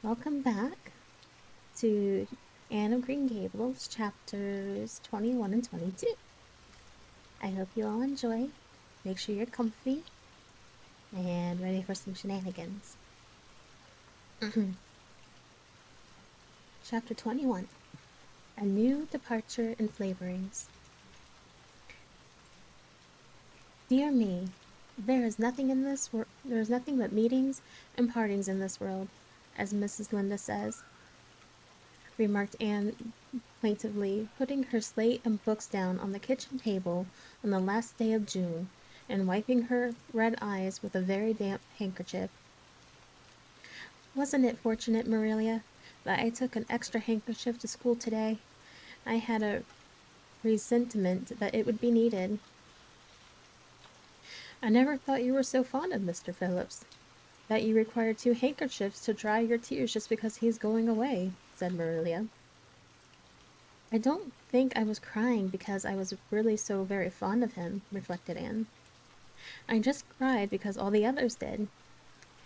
Welcome back to Anne of Green Gables, chapters 21 and 22. I hope you all enjoy. Make sure you're comfy and ready for some shenanigans. Chapter 21, A New Departure in Flavorings. Dear me, there is nothing but meetings and partings in this world, as Mrs. Linda says, remarked Anne plaintively, putting her slate and books down on the kitchen table on the last day of June, and wiping her red eyes with a very damp handkerchief. Wasn't it fortunate, Marilia, that I took an extra handkerchief to school today? I had a presentiment that it would be needed. I never thought you were so fond of Mr. Phillips, that you required 2 handkerchiefs to dry your tears just because he's going away, said Marilia. I don't think I was crying because I was really so very fond of him, reflected Anne. I just cried because all the others did.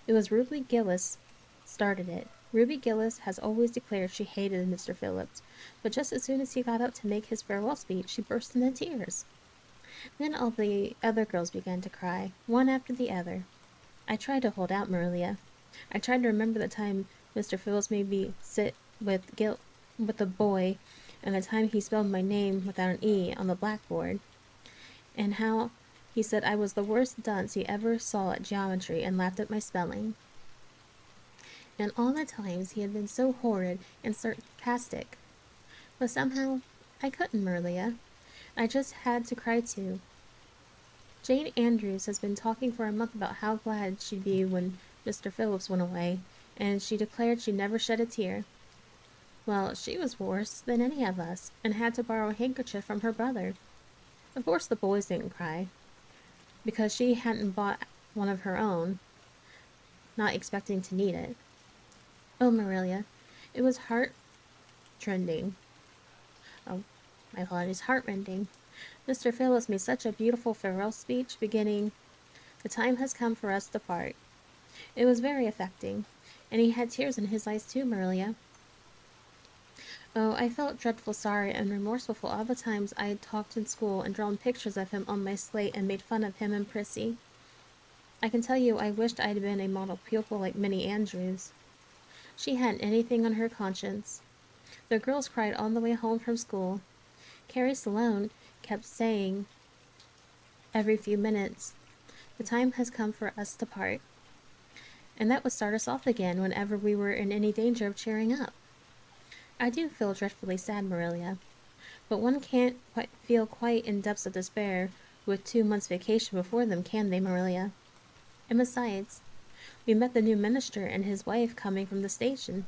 It was Ruby Gillis started it. Ruby Gillis has always declared she hated Mr. Phillips, but just as soon as he got up to make his farewell speech, she burst into tears. Then all the other girls began to cry, one after the other. I tried to hold out, Marilia. I tried to remember the time Mr. Phillips made me sit with a boy, and the time he spelled my name without an E on the blackboard, and how he said I was the worst dunce he ever saw at geometry and laughed at my spelling. And all the times he had been so horrid and sarcastic. But somehow I couldn't, Marilia. I just had to cry too. Jane Andrews has been talking for a month about how glad she'd be when Mr. Phillips went away, and she declared she'd never shed a tear. Well, she was worse than any of us, and had to borrow a handkerchief from her brother. Of course the boys didn't cry, because she hadn't bought one of her own, not expecting to need it. Oh, Marilia, it was heart-rending. Oh, my apologies, heart-rending. Mr. Phillips made such a beautiful farewell speech, beginning, "The time has come for us to part." It was very affecting, and he had tears in his eyes too, Marilia. Oh, I felt dreadful sorry and remorseful for all the times I had talked in school and drawn pictures of him on my slate and made fun of him and Prissy. I can tell you I wished I'd been a model pupil like Minnie Andrews. She hadn't anything on her conscience. The girls cried all the way home from school. Carrie Sloane kept saying every few minutes, "The time has come for us to part." And that would start us off again whenever we were in any danger of cheering up. I do feel dreadfully sad, Marilia, but one can't feel quite in depths of despair with 2 months' vacation before them, can they, Marilia? And besides, we met the new minister and his wife coming from the station.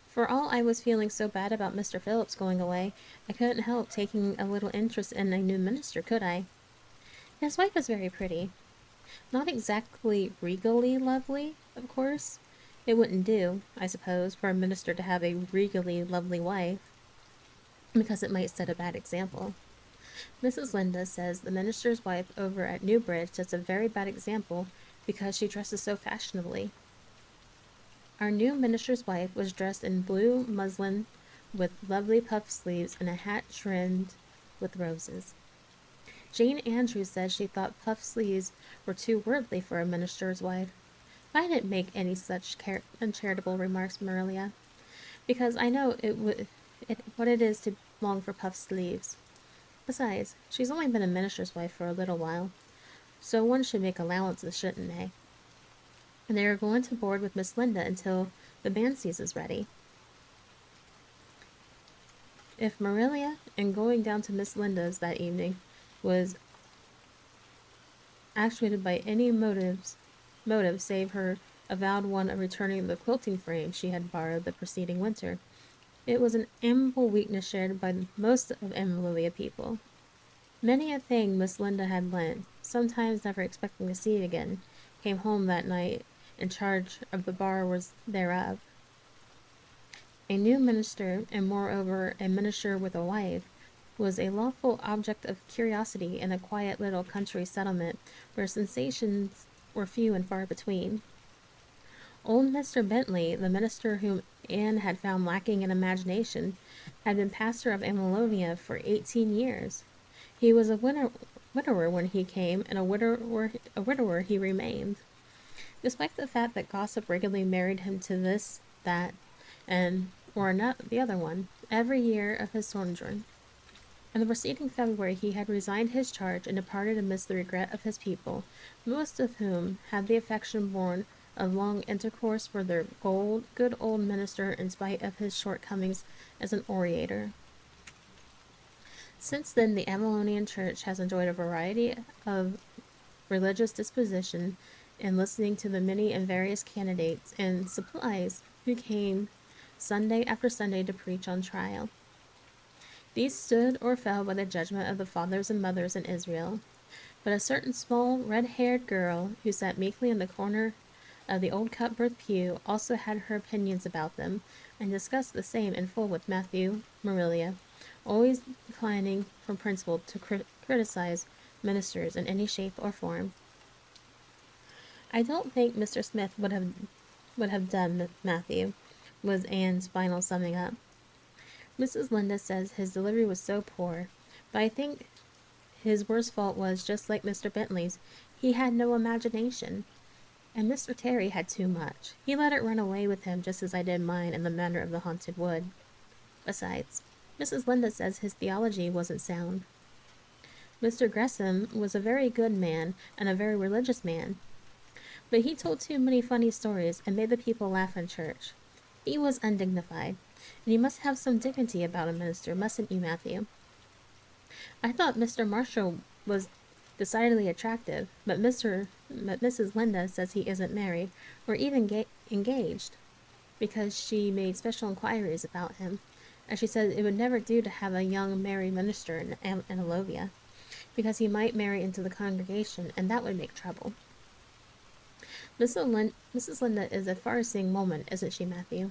For all I was feeling so bad about Mr. Phillips going away, I couldn't help taking a little interest in a new minister, could I? His wife is very pretty. Not exactly regally lovely, of course. It wouldn't do, I suppose, for a minister to have a regally lovely wife, because it might set a bad example. Mrs. Linda says the minister's wife over at Newbridge sets a very bad example because she dresses so fashionably. Our new minister's wife was dressed in blue muslin with lovely puff sleeves and a hat trimmed with roses. Jane Andrews said she thought puff sleeves were too worldly for a minister's wife. I didn't make any such uncharitable remarks, Marilia, because I know what it is to long for puff sleeves. Besides, she's only been a minister's wife for a little while, so one should make allowances, shouldn't they? And they are going to board with Miss Linda until the Manseys is ready. If Marilia, in going down to Miss Linda's that evening, was actuated by any motive save her avowed one of returning the quilting frame she had borrowed the preceding winter, it was an amiable weakness shared by most of Invalida people. Many a thing Miss Linda had lent, sometimes never expecting to see it again, came home that night in charge of the borrowers thereof. A new minister, and moreover a minister with a wife, was a lawful object of curiosity in a quiet little country settlement where sensations were few and far between. Old Mr. Bentley, the minister whom Anne had found lacking in imagination, had been pastor of Amalonia for 18 years. He was a widower when he came, and a widower he remained. Despite the fact that gossip regularly married him to this, that, and or not the other one, every year of his sojourn. In the preceding February he had resigned his charge and departed amidst the regret of his people, most of whom had the affection born of long intercourse for their good old minister in spite of his shortcomings as an orator. Since then, the Avalonian Church has enjoyed a variety of religious disposition in listening to the many and various candidates and supplies who came Sunday after Sunday to preach on trial. These stood or fell by the judgment of the fathers and mothers in Israel. But a certain small, red-haired girl who sat meekly in the corner of the old cupboard pew also had her opinions about them, and discussed the same in full with Matthew Marilia, always declining from principle to criticize ministers in any shape or form. "I don't think Mr. Smith would have done, Matthew," was Anne's final summing up. "Mrs. Linda says his delivery was so poor, but I think his worst fault was just like Mr. Bentley's. He had no imagination. And Mr. Terry had too much. He let it run away with him just as I did mine in the matter of the haunted wood. Besides, Mrs. Linda says his theology wasn't sound. Mr. Gresham was a very good man and a very religious man, but he told too many funny stories and made the people laugh in church. He was undignified, and you must have some dignity about a minister, mustn't you, Matthew? I thought Mr. Marshall was decidedly attractive, but Mrs. Linda says he isn't married, or even engaged, because she made special inquiries about him, and she said it would never do to have a young married minister in Analovia, because he might marry into the congregation, and that would make trouble. Mrs. Linda is a far-seeing woman, isn't she, Matthew?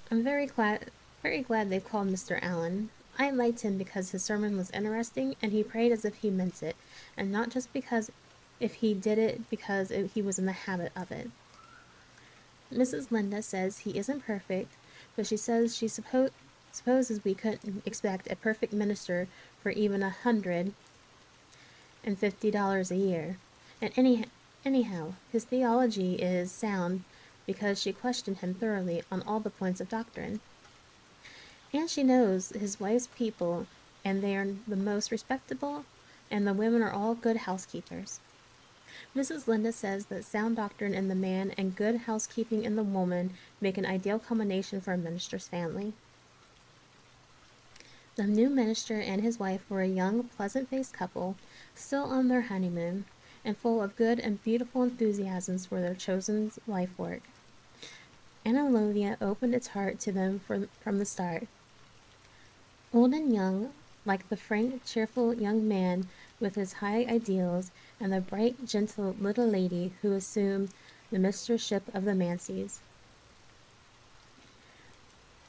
I'm very glad they called Mr. Allen. I liked him because his sermon was interesting, and he prayed as if he meant it, and not just because if he did it because he was in the habit of it. Mrs. Linda says he isn't perfect, but she says she supposes we couldn't expect a perfect minister for even $150 a year. And anyhow, his theology is sound because she questioned him thoroughly on all the points of doctrine. And she knows his wife's people, and they are the most respectable, and the women are all good housekeepers. Mrs. Linda says that sound doctrine in the man and good housekeeping in the woman make an ideal combination for a minister's family. The new minister and his wife were a young, pleasant-faced couple, still on their honeymoon, and full of good and beautiful enthusiasms for their chosen life work. Anna Olivia opened its heart to them from the start. Old and young, like the frank, cheerful young man with his high ideals, and the bright, gentle little lady who assumed the mistressship of the Manceys.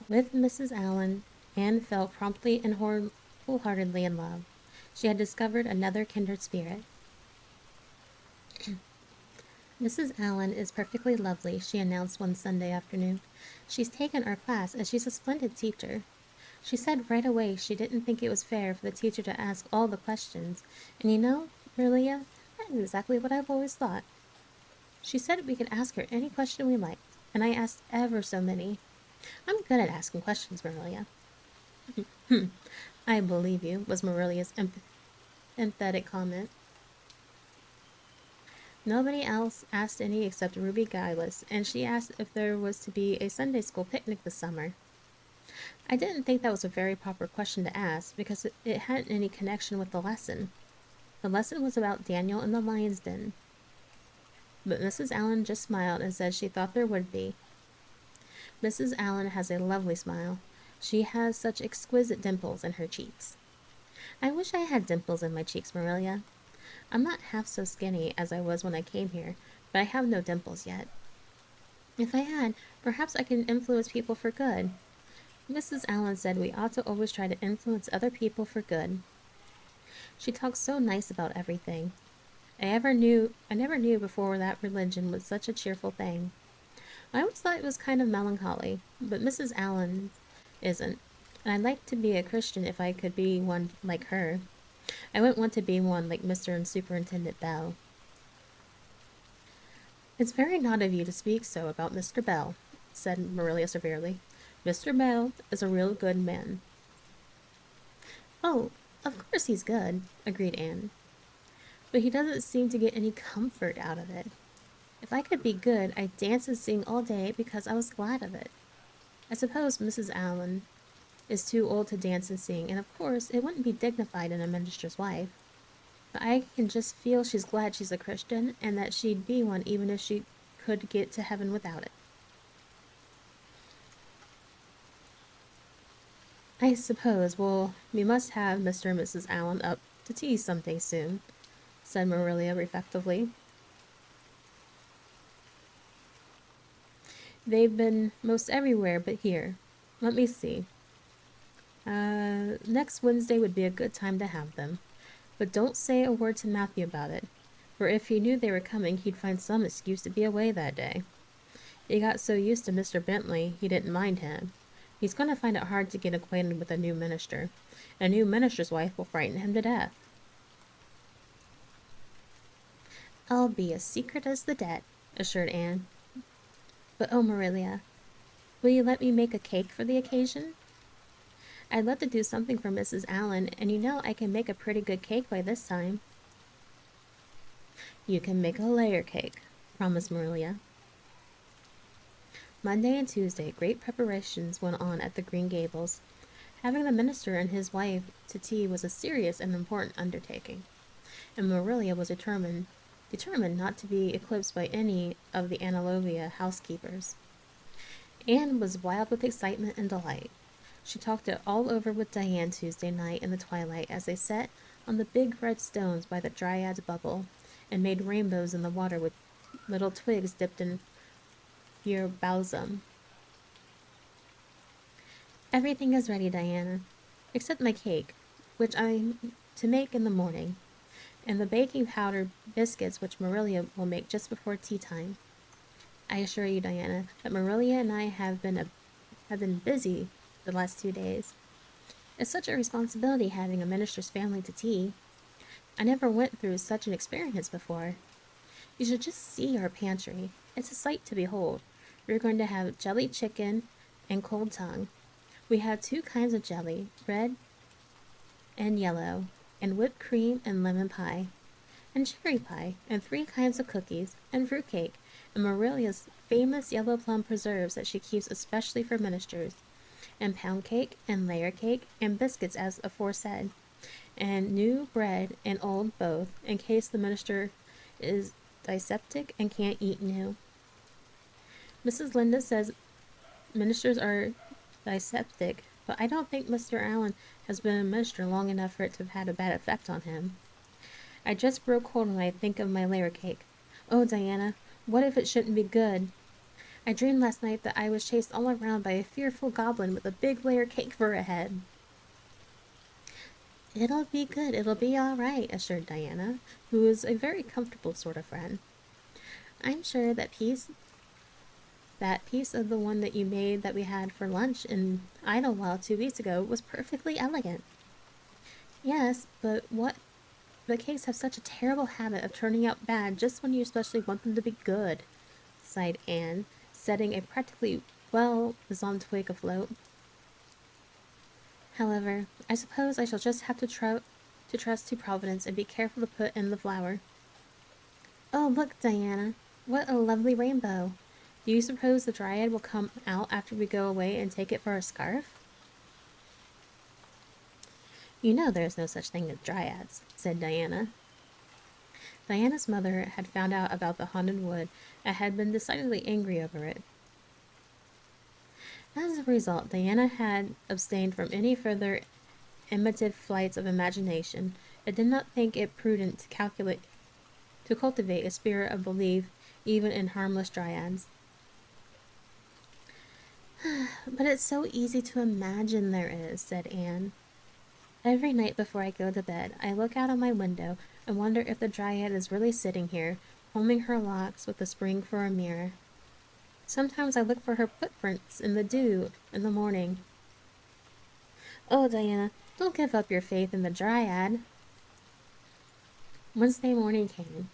With Mrs. Allen, Anne fell promptly and wholeheartedly in love. She had discovered another kindred spirit. Mrs. Allen is perfectly lovely, she announced one Sunday afternoon. She's taken our class, and she's a splendid teacher. She said right away she didn't think it was fair for the teacher to ask all the questions, and you know, Marilia, that is exactly what I've always thought. She said we could ask her any question we liked, and I asked ever so many. I'm good at asking questions, Marilia. I believe you, was Marilia's emphatic comment. Nobody else asked any except Ruby Gillis, and she asked if there was to be a Sunday school picnic this summer. I didn't think that was a very proper question to ask, because it hadn't any connection with the lesson. The lesson was about Daniel in the lion's den. But Mrs. Allen just smiled and said she thought there would be. Mrs. Allen has a lovely smile. She has such exquisite dimples in her cheeks. I wish I had dimples in my cheeks, Marilia. I'm not half so skinny as I was when I came here, but I have no dimples yet. If I had, perhaps I could influence people for good. Mrs. Allen said we ought to always try to influence other people for good. She talked so nice about everything. I never knew before that religion was such a cheerful thing. I always thought it was kind of melancholy, but Mrs. Allen isn't. And I'd like to be a Christian if I could be one like her. I wouldn't want to be one like Mr. and Superintendent Bell. It's very not of you to speak so about Mr. Bell, said Marilia severely. Mr. Bell is a real good man. Oh, of course he's good, agreed Anne. But he doesn't seem to get any comfort out of it. If I could be good, I'd dance and sing all day because I was glad of it. I suppose Mrs. Allen is too old to dance and sing, and of course it wouldn't be dignified in a minister's wife. But I can just feel she's glad she's a Christian, and that she'd be one even if she could get to heaven without it. I suppose, well, we must have Mr. and Mrs. Allen up to tea some day soon, said Marilia reflectively. They've been most everywhere but here. Let me see. Next Wednesday would be a good time to have them. But don't say a word to Matthew about it, for if he knew they were coming, he'd find some excuse to be away that day. He got so used to Mr. Bentley, he didn't mind him. He's going to find it hard to get acquainted with a new minister. A new minister's wife will frighten him to death. I'll be as secret as the dead, assured Anne. But oh, Marilia, will you let me make a cake for the occasion? I'd love to do something for Mrs. Allen, and you know I can make a pretty good cake by this time. You can make a layer cake, promised Marilia. Monday and Tuesday, great preparations went on at the Green Gables. Having the minister and his wife to tea was a serious and important undertaking, and Marilia was determined not to be eclipsed by any of the Analovia housekeepers. Anne was wild with excitement and delight. She talked it all over with Diane Tuesday night in the twilight as they sat on the big red stones by the Dryad's bubble and made rainbows in the water with little twigs dipped in pure balsam. Everything is ready, Diana, except my cake, which I'm to make in the morning, and the baking powder biscuits which Marilia will make just before tea time. I assure you, Diana, that Marilia and I have been busy the last 2 days. It's such a responsibility having a minister's family to tea. I never went through such an experience before. You should just see our pantry. It's a sight to behold. We're going to have jelly chicken and cold tongue. We have 2 kinds of jelly, red and yellow, and whipped cream and lemon pie, and cherry pie, and 3 kinds of cookies, and fruit cake, and Marilia's famous yellow plum preserves that she keeps especially for ministers, and pound cake, and layer cake, and biscuits as aforesaid, and new bread and old both, in case the minister is dyspeptic and can't eat new. Mrs. Linda says ministers are dyspeptic, but I don't think Mr. Allen has been a minister long enough for it to have had a bad effect on him. I just grow cold when I think of my layer cake. Oh, Diana, what if it shouldn't be good? I dreamed last night that I was chased all around by a fearful goblin with a big layer cake for a head. It'll be good, it'll be all right, assured Diana, who was a very comfortable sort of friend. I'm sure that piece of the one that you made that we had for lunch in Idlewild 2 weeks ago was perfectly elegant. Yes, but cakes have such a terrible habit of turning out bad just when you especially want them to be good, sighed Anne, setting a practically well-designed twig afloat. However, I suppose I shall just have to trust to Providence and be careful to put in the flour. Oh, look, Diana, what a lovely rainbow! Do you suppose the Dryad will come out after we go away and take it for a scarf? You know there is no such thing as Dryads, said Diana. Diana's mother had found out about the haunted wood and had been decidedly angry over it. As a result, Diana had abstained from any further imitative flights of imagination, and did not think it prudent to cultivate a spirit of belief even in harmless Dryads. But it's so easy to imagine there is, said Anne. Every night before I go to bed, I look out of my window, I wonder if the dryad is really sitting here, combing her locks with the spring for a mirror. Sometimes I look for her footprints in the dew in the morning. Oh, Diana, don't give up your faith in the dryad. Wednesday morning came.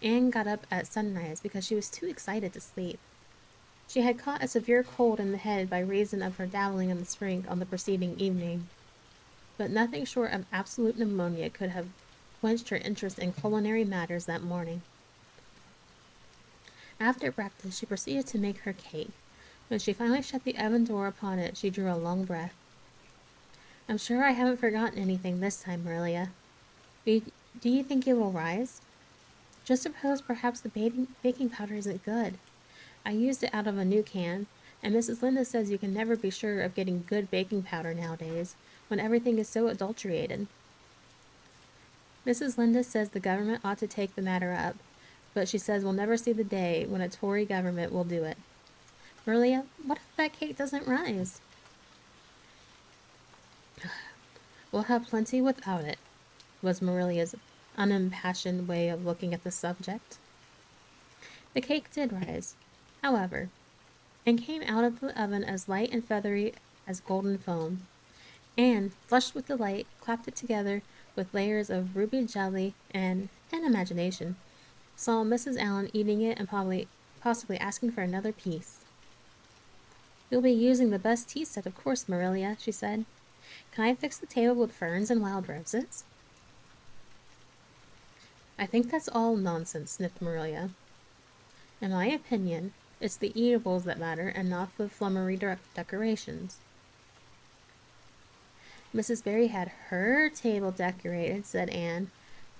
Anne got up at sunrise because she was too excited to sleep. She had caught a severe cold in the head by reason of her dabbling in the spring on the preceding evening, but nothing short of absolute pneumonia could have quenched her interest in culinary matters that morning. After breakfast, she proceeded to make her cake. When she finally shut the oven door upon it, she drew a long breath. I'm sure I haven't forgotten anything this time, Marilia. Do you think it will rise? Just suppose perhaps the baking powder isn't good. I used it out of a new can, and Mrs. Linda says you can never be sure of getting good baking powder nowadays, when everything is so adulterated. Mrs. Linda says the government ought to take the matter up, but she says we'll never see the day when a Tory government will do it. Marilia, what if that cake doesn't rise? We'll have plenty without it, was Marilia's unimpassioned way of looking at the subject. The cake did rise, however, and came out of the oven as light and feathery as golden foam. Anne, flushed with delight, clapped it together with layers of ruby jelly and imagination, saw Mrs. Allen eating it and possibly asking for another piece. You'll be using the best tea set, of course, Marilia, she said. Can I fix the table with ferns and wild roses? I think that's all nonsense, sniffed Marilia. In my opinion, it's the eatables that matter and not the flummery decorations. Mrs. Barry had her table decorated, said Anne,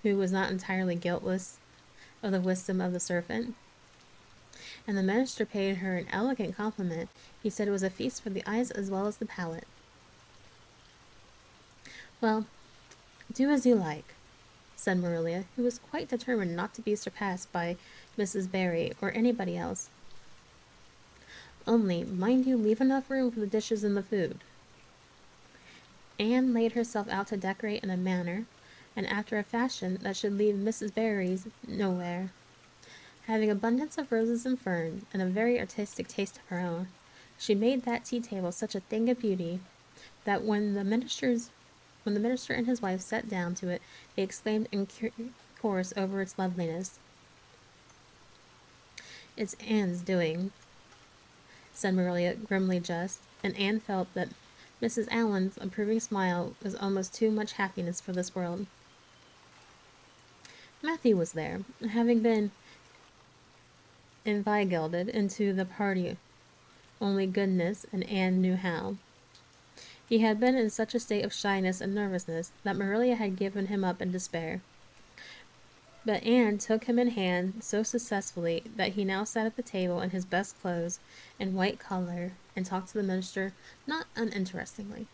who was not entirely guiltless of the wisdom of the serpent. And the minister paid her an elegant compliment. He said it was a feast for the eyes as well as the palate. Well, do as you like, said Marilia, who was quite determined not to be surpassed by Mrs. Barry or anybody else. Only, mind you, leave enough room for the dishes and the food. Anne laid herself out to decorate in a manner, and after a fashion that should leave Mrs. Barry's nowhere. Having abundance of roses and ferns, and a very artistic taste of her own, she made that tea table such a thing of beauty that when the minister and his wife sat down to it, they exclaimed in chorus over its loveliness. It's Anne's doing, said Marilia, grimly just, and Anne felt that Mrs. Allen's approving smile was almost too much happiness for this world. Matthew was there, having been inveigled into the party only goodness and Anne knew how. He had been in such a state of shyness and nervousness that Marilia had given him up in despair. But Anne took him in hand so successfully that he now sat at the table in his best clothes and white collar and talked to the minister not uninterestingly.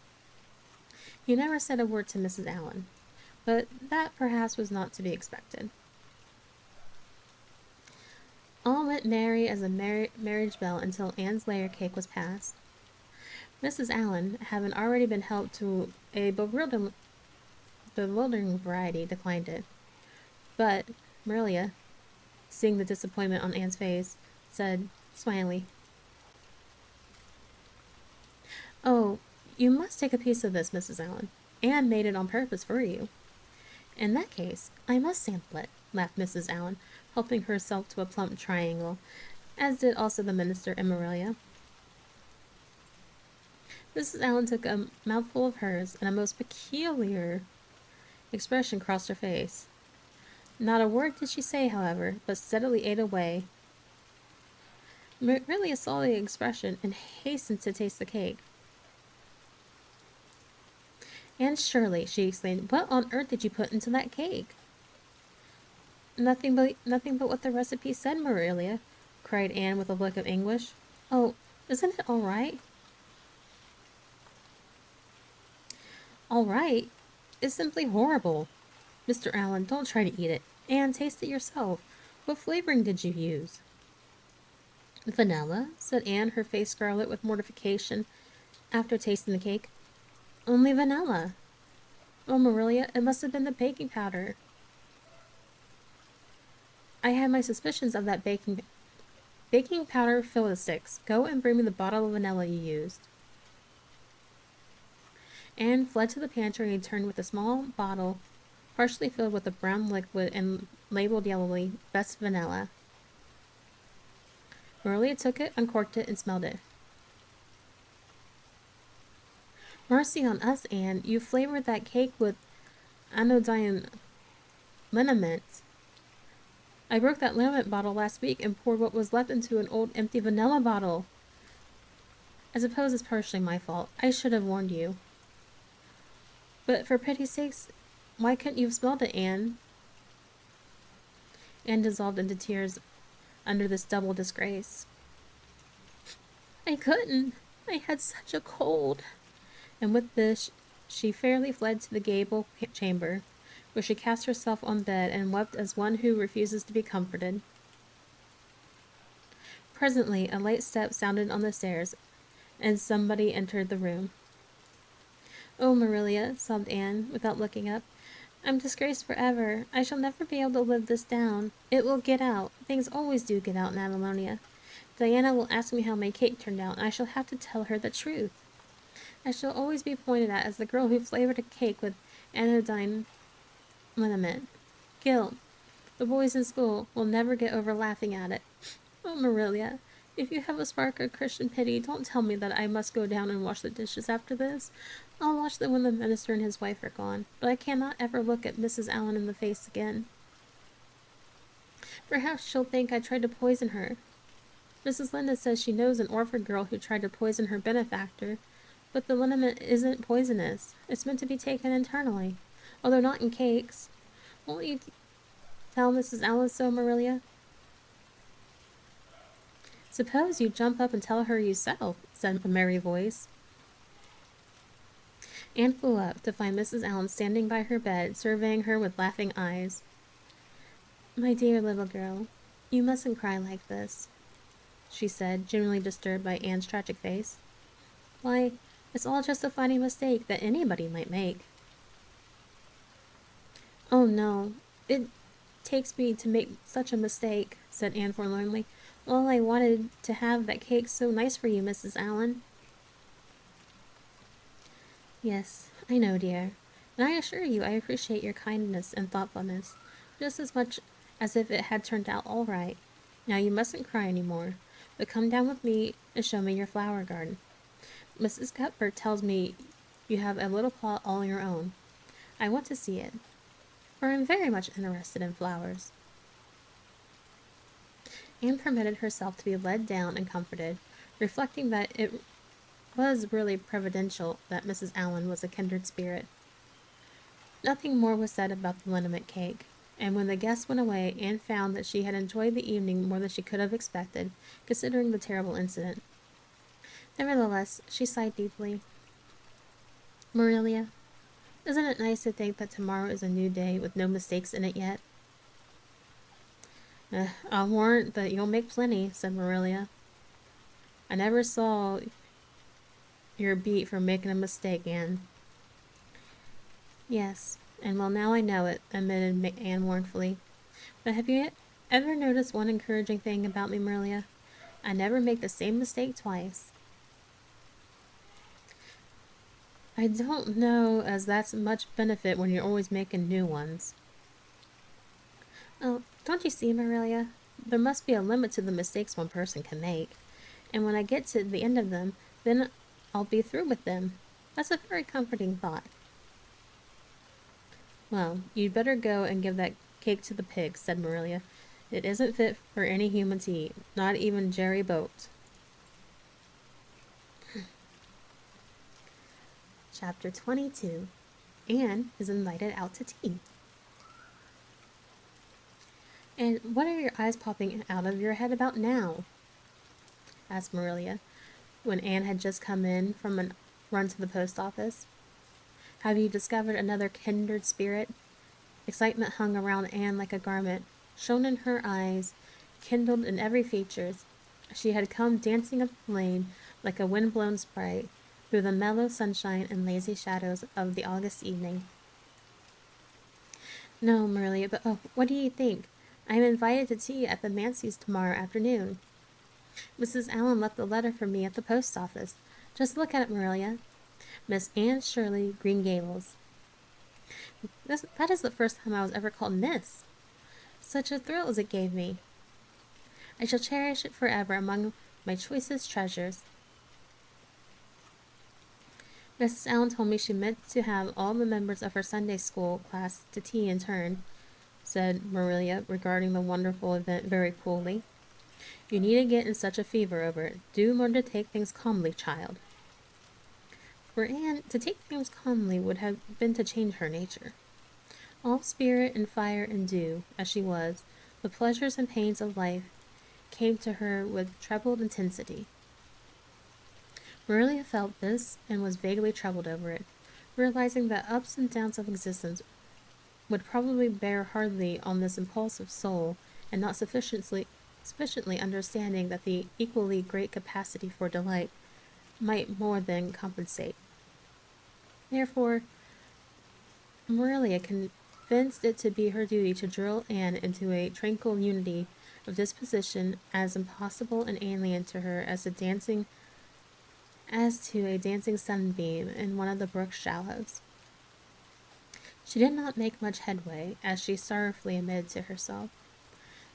He never said a word to Mrs. Allen, but that perhaps was not to be expected. All went merry as a marriage bell until Anne's layer cake was passed. Mrs. Allen, having already been helped to a bewildering variety, declined it. But Marilia, seeing the disappointment on Anne's face, said, smilingly, Oh, you must take a piece of this, Mrs. Allen. Anne made it on purpose for you. In that case, I must sample it, laughed Mrs. Allen, helping herself to a plump triangle, as did also the minister and Marilia. Mrs. Allen took a mouthful of hers, and a most peculiar expression crossed her face. Not a word did she say, however, but steadily ate away. Marilia saw the expression and hastened to taste the cake. Anne Shirley, she exclaimed, what on earth did you put into that cake? Nothing but what the recipe said, Marilia, cried Anne with a look of anguish. Oh, isn't it all right? All right? It's simply horrible. Mr. Allen, don't try to eat it. Anne, taste it yourself. What flavoring did you use? Vanilla, said Anne, her face scarlet with mortification after tasting the cake. Only vanilla. Oh, Marilia, it must have been the baking powder. I had my suspicions of that baking powder filled with sticks. Go and bring me the bottle of vanilla you used. Anne fled to the pantry and returned with a small bottle partially filled with a brown liquid and labeled yellowly, Best Vanilla. Maria took it, uncorked it, and smelled it. Mercy on us, Anne. You flavored that cake with anodyne liniment. I broke that liniment bottle last week and poured what was left into an old empty vanilla bottle. I suppose it's partially my fault. I should have warned you. But for pity's sakes, why couldn't you have smelled it, Anne? Anne dissolved into tears under this double disgrace. I couldn't. I had such a cold. And with this, she fairly fled to the gable chamber, where she cast herself on bed and wept as one who refuses to be comforted. Presently, a light step sounded on the stairs, and somebody entered the room. Oh, Marilia, sobbed Anne, without looking up. I'm disgraced forever. I shall never be able to live this down. It will get out. Things always do get out in Avalonia. Diana will ask me how my cake turned out, and I shall have to tell her the truth. I shall always be pointed at as the girl who flavored a cake with anodyne liniment. Gil, the boys in school will never get over laughing at it. Oh, Marilia, if you have a spark of Christian pity, don't tell me that I must go down and wash the dishes after this. I'll wash them when the minister and his wife are gone, but I cannot ever look at Mrs. Allen in the face again. Perhaps she'll think I tried to poison her. Mrs. Linda says she knows an orphan girl who tried to poison her benefactor, but the liniment isn't poisonous. It's meant to be taken internally, although not in cakes. Won't you tell Mrs. Allen so, Marilia? Suppose you jump up and tell her yourself, said a merry voice. Anne flew up to find Mrs. Allen standing by her bed, surveying her with laughing eyes. My dear little girl, you mustn't cry like this, she said, genuinely disturbed by Anne's tragic face. Why, it's all just a funny mistake that anybody might make. Oh, no, it takes me to make such a mistake, said Anne forlornly. All I wanted to have that cake so nice for you, Mrs. Allen. Yes, I know, dear, and I assure you I appreciate your kindness and thoughtfulness, just as much as if it had turned out all right. Now you mustn't cry any more, but come down with me and show me your flower garden. Mrs. Cuthbert tells me you have a little plot all your own. I want to see it, for I'm very much interested in flowers. Anne permitted herself to be led down and comforted, reflecting that it was really providential that Mrs. Allen was a kindred spirit. Nothing more was said about the liniment cake, and when the guests went away, Anne found that she had enjoyed the evening more than she could have expected, considering the terrible incident. Nevertheless, she sighed deeply. Marilia, isn't it nice to think that tomorrow is a new day with no mistakes in it yet? I'll warrant that you'll make plenty, said Marilia. I never saw your beat for making a mistake, Anne. Yes, and well, now I know it, admitted Anne mournfully. But have you ever noticed one encouraging thing about me, Marilia? I never make the same mistake twice. I don't know as that's much benefit when you're always making new ones. Oh, don't you see, Marilia? There must be a limit to the mistakes one person can make, and when I get to the end of them, then I'll be through with them. That's a very comforting thought. Well, you'd better go and give that cake to the pigs, said Marilia. It isn't fit for any human to eat, not even Jerry Boat. Chapter 22. Anne is invited out to tea. And what are your eyes popping out of your head about now? Asked Marilia, when Anne had just come in from a run to the post office. Have you discovered another kindred spirit? Excitement hung around Anne like a garment, shone in her eyes, kindled in every feature. She had come dancing up the lane like a wind-blown sprite through the mellow sunshine and lazy shadows of the August evening. No, Marilia, but oh, what do you think? I am invited to tea at the Mancy's tomorrow afternoon. Mrs. Allen left a letter for me at the post office. Just look at it, Marilia. Miss Anne Shirley, Green Gables. That is the first time I was ever called Miss. Such a thrill as it gave me. I shall cherish it forever among my choicest treasures. Mrs. Allen told me she meant to have all the members of her Sunday school class to tea in turn, said Marilia, regarding the wonderful event very coolly. You needn't get in such a fever over it. Do learn to take things calmly, child. For Anne, to take things calmly would have been to change her nature. All spirit and fire and dew, as she was, the pleasures and pains of life came to her with trebled intensity. Marilia felt this and was vaguely troubled over it, realizing that ups and downs of existence would probably bear hardly on this impulsive soul, and not sufficiently understanding that the equally great capacity for delight might more than compensate. Therefore, Marilia convinced it to be her duty to drill Anne into a tranquil unity of disposition as impossible and alien to her as to a dancing sunbeam in one of the brook shallows. She did not make much headway, as she sorrowfully admitted to herself.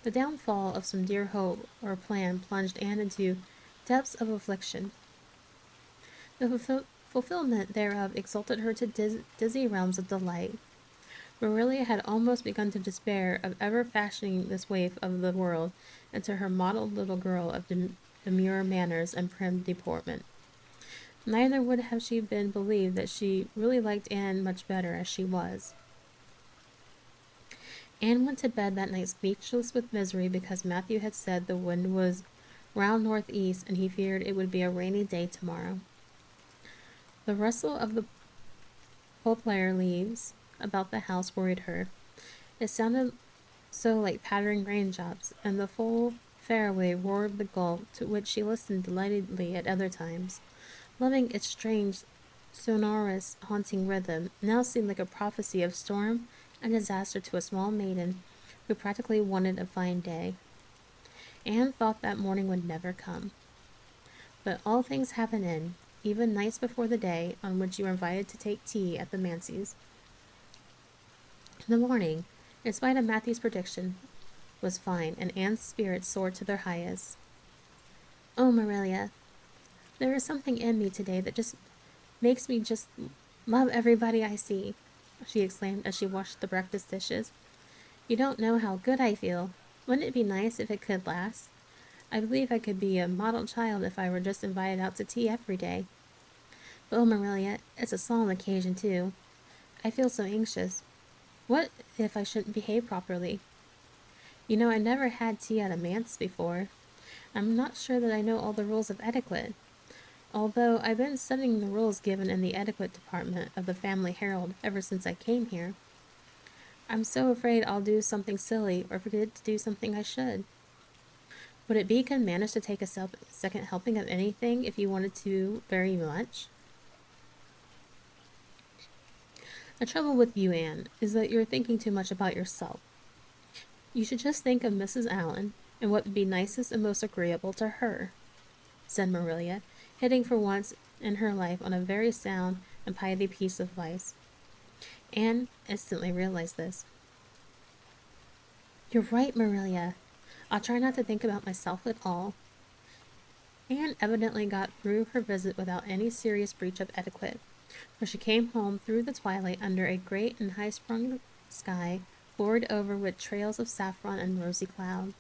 The downfall of some dear hope or plan plunged Anne into depths of affliction. The fulfillment thereof exalted her to dizzy realms of delight. Marilia had almost begun to despair of ever fashioning this waif of the world into her model little girl of demure manners and prim deportment. Neither would have she been believed that she really liked Anne much better as she was. Anne went to bed that night speechless with misery because Matthew had said the wind was round northeast and he feared it would be a rainy day tomorrow. The rustle of the poplar leaves about the house worried her. It sounded so like pattering raindrops, and the full fairway roared the gulf, to which she listened delightedly at other times, loving its strange, sonorous, haunting rhythm, now seemed like a prophecy of storm and disaster to a small maiden who practically wanted a fine day. Anne thought that morning would never come. But all things have an end, even nights before the day on which you are invited to take tea at the Mancy's. The morning, in spite of Matthew's prediction, was fine, and Anne's spirits soared to their highest. Oh, Marilia, there is something in me today that just makes me just love everybody I see, she exclaimed as she washed the breakfast dishes. You don't know how good I feel. Wouldn't it be nice if it could last? I believe I could be a model child if I were just invited out to tea every day. But oh, Marilia, it's a solemn occasion, too. I feel so anxious. What if I shouldn't behave properly? You know, I never had tea at a manse before. I'm not sure that I know all the rules of etiquette, although I've been studying the rules given in the etiquette department of the Family Herald ever since I came here. I'm so afraid I'll do something silly or forget to do something I should. Would it be good manners to take a second helping of anything if you wanted to very much? The trouble with you, Anne, is that you're thinking too much about yourself. You should just think of Mrs. Allen and what would be nicest and most agreeable to her, said Marilia, hitting for once in her life on a very sound and piety piece of advice. Anne instantly realized this. You're right, Marilia. I'll try not to think about myself at all. Anne evidently got through her visit without any serious breach of etiquette, for she came home through the twilight under a great and high-sprung sky, bordered over with trails of saffron and rosy cloud,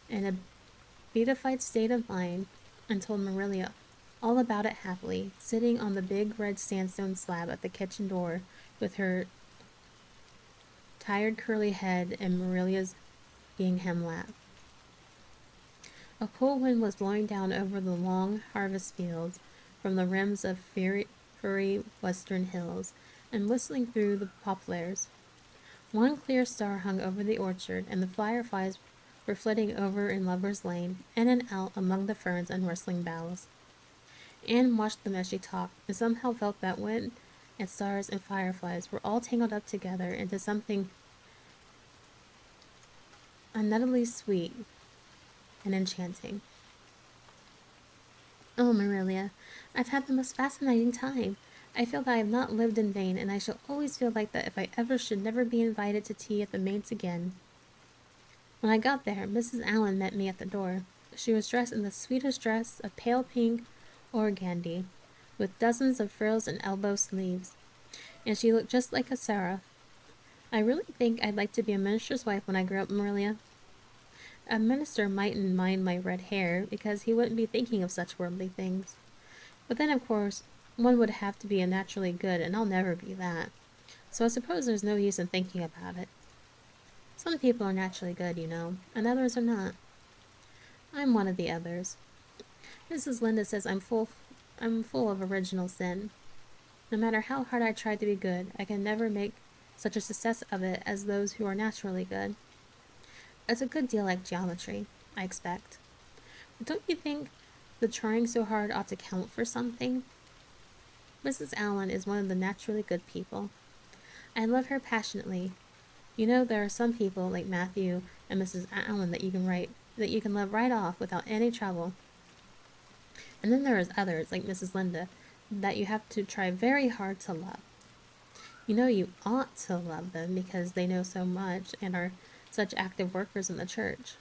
in a beatified state of mind, and told Marilia all about it happily, sitting on the big red sandstone slab at the kitchen door with her tired curly head in Marilia's gingham lap. A cool wind was blowing down over the long harvest fields from the rims of furry western hills, and whistling through the poplars. One clear star hung over the orchard, and the fireflies were flitting over in Lover's Lane, in and out among the ferns and rustling boughs. Anne watched them as she talked, and somehow felt that wind and stars and fireflies were all tangled up together into something unutterably sweet and enchanting. Oh, Marilia, I've had the most fascinating time. I feel that I have not lived in vain, and I shall always feel like that if I ever should never be invited to tea at the Mains again. When I got there, Mrs. Allen met me at the door. She was dressed in the sweetest dress of pale pink organdie, with dozens of frills and elbow sleeves, and she looked just like a seraph. I really think I'd like to be a minister's wife when I grow up, Marilia. A minister mightn't mind my red hair, because he wouldn't be thinking of such worldly things. But then, of course, one would have to be a naturally good, and I'll never be that. So I suppose there's no use in thinking about it. Some people are naturally good, you know, and others are not. I'm one of the others. Mrs. Linda says I'm full of original sin. No matter how hard I try to be good, I can never make such a success of it as those who are naturally good. It's a good deal like geometry, I expect. But don't you think the trying so hard ought to count for something? Mrs. Allen is one of the naturally good people. I love her passionately. You know, there are some people like Matthew and Mrs. Allen that you can love right off without any trouble. And then there is others like Mrs. Linda that you have to try very hard to love. You know you ought to love them because they know so much and are such active workers in the church.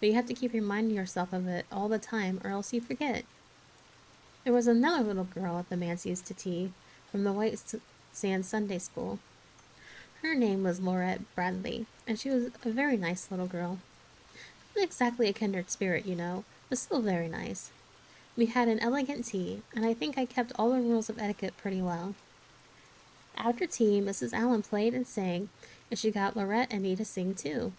But you have to keep reminding yourself of it all the time or else you forget. There was another little girl at the Mancy's to tea from the White Sands Sunday School. Her name was Laurette Bradley, and she was a very nice little girl. Not exactly a kindred spirit, you know, but still very nice. We had an elegant tea, and I think I kept all the rules of etiquette pretty well. After tea, Mrs. Allen played and sang, and she got Laurette and me to sing too.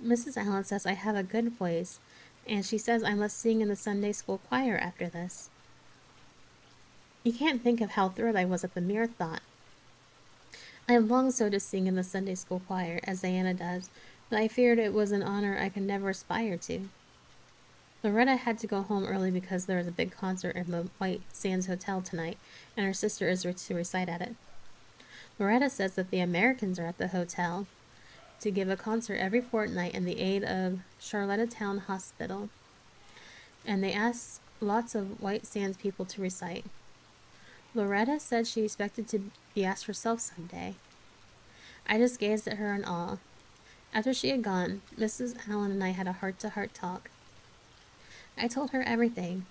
Mrs. Allen says I have a good voice, and she says I must sing in the Sunday school choir after this. You can't think of how thrilled I was at the mere thought. I have longed so to sing in the Sunday school choir, as Diana does, but I feared it was an honor I could never aspire to. Loretta had to go home early because there is a big concert in the White Sands Hotel tonight, and her sister is to recite at it. Loretta says that the Americans are at the hotel to give a concert every fortnight in the aid of Charlottetown Hospital, and they ask lots of White Sands people to recite. Loretta said she expected to be asked herself someday. I just gazed at her in awe. After she had gone, Mrs. Allen and I had a heart-to-heart talk. I told her everything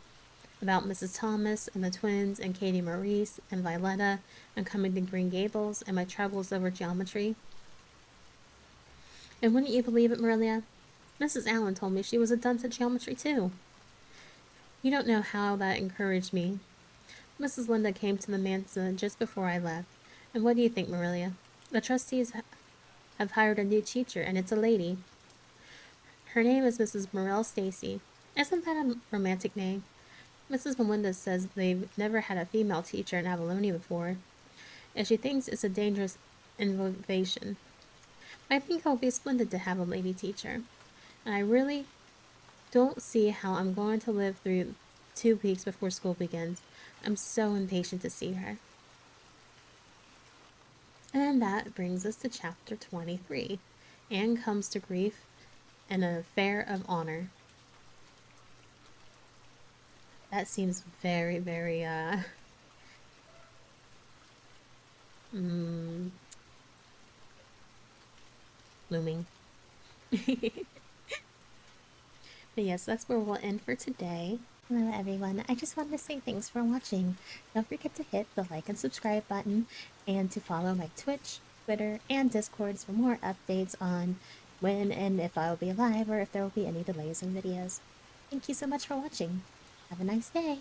about Mrs. Thomas and the twins and Katie Maurice and Violetta and coming to Green Gables and my troubles over geometry. And wouldn't you believe it, Marilia? Mrs. Allen told me she was a dunce at geometry too. You don't know how that encouraged me. Mrs. Linda came to the mansion just before I left, and what do you think, Marilia? The trustees have hired a new teacher, and it's a lady. Her name is Mrs. Morel Stacy. Isn't that a romantic name? Mrs. Melinda says they've never had a female teacher in Avalonia before, and she thinks it's a dangerous innovation. I think it'll be splendid to have a lady teacher, and I really don't see how I'm going to live through 2 weeks before school begins. I'm so impatient to see her. And that brings us to chapter 23. Anne comes to grief and an affair of honor. That seems very, very, looming. But yes, that's where we'll end for today. Hello everyone, I just wanted to say thanks for watching. Don't forget to hit the like and subscribe button and to follow my Twitch, Twitter, and Discords for more updates on when and if I'll be live or if there will be any delays in videos. Thank you so much for watching. Have a nice day.